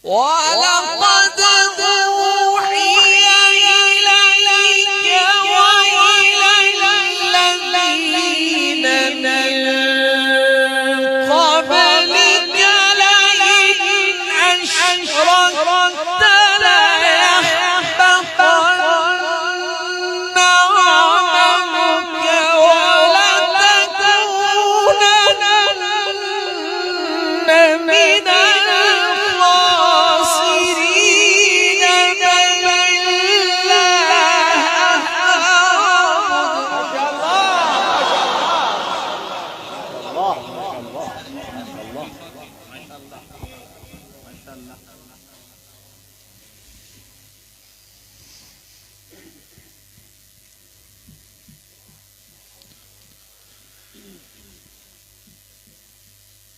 ولقد أوحي إليك وإلى الذين من قبلك لئن أشركت ليحبطن عملك ولتكونن من الخاسرين بل الله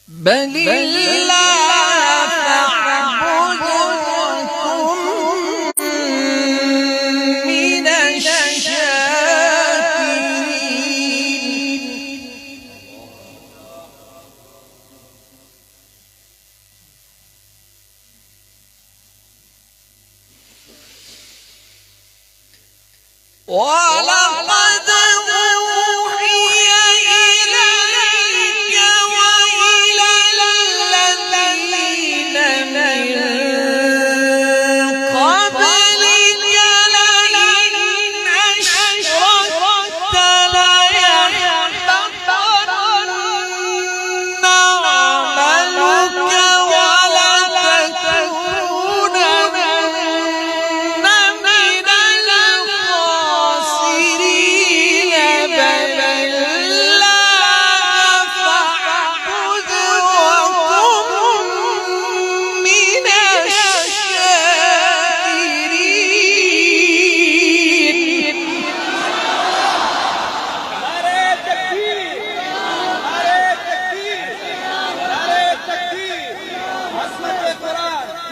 بل الله فاعبد وكن من الشاكرين ولقد أوحي إليك وإلى الذين من قبلك لئن أشركت ليحبطن عملك ولتكونن من الخاسرين بل الله فاعبد وكن من الشاكرين نعرہ تکبیر نعرہ تکبیر نعرہ تکبیر عظمت قرآن زندہ باد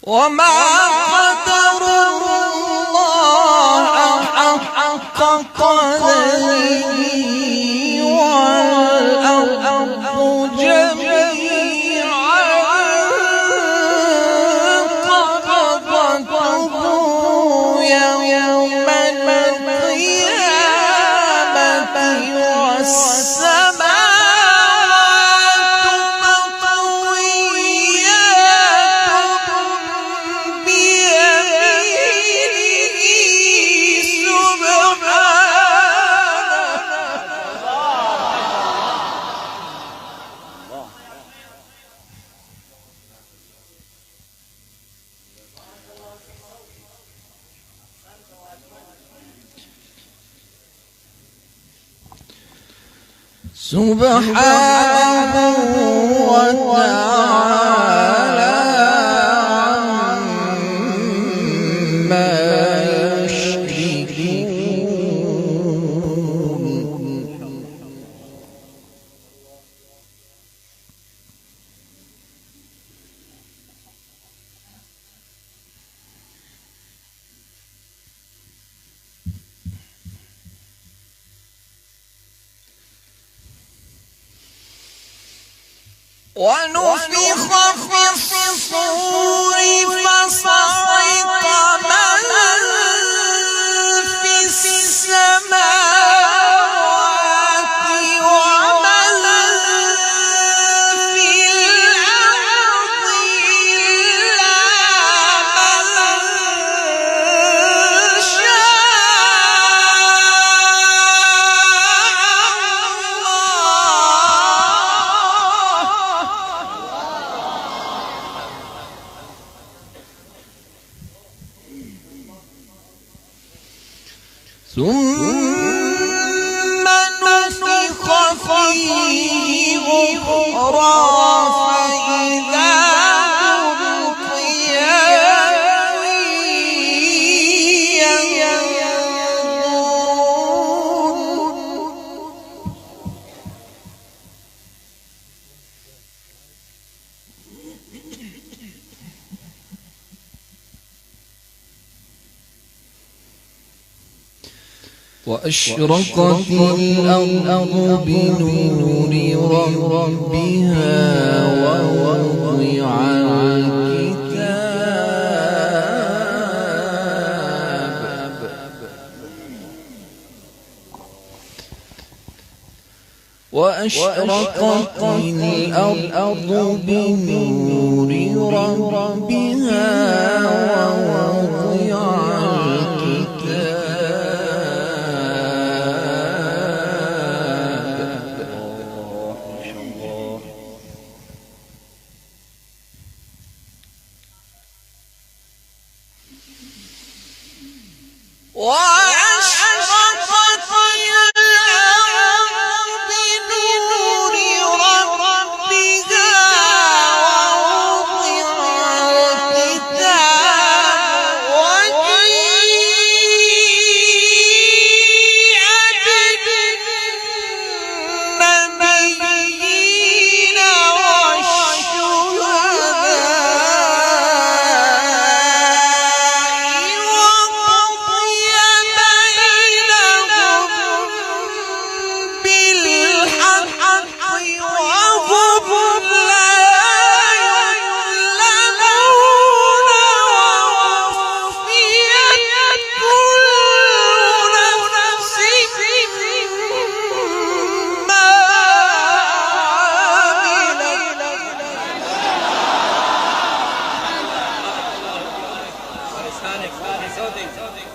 وما قدر الله حق قدره والأرض جميعا قبضته يوم القيامة والسماوات مطويات بيمينه سبحانه وتعالى عما يشركون ونفخ في الصور فصعق من في السماوات ومن في الأرض إلا من شاء ثم نفخ فيه أخرى فإذا هم قيام ينظرون وأشرقت الأرض بنور ربها ووضع الكتاب وأشرقت الأرض بنور ربها ووضع وأشرقت الأرض بنور ربها ووضع الكتاب وجيء بالنبيين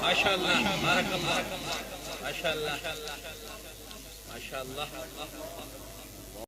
ما شاء الله بارك الله ما شاء الله ما شاء الله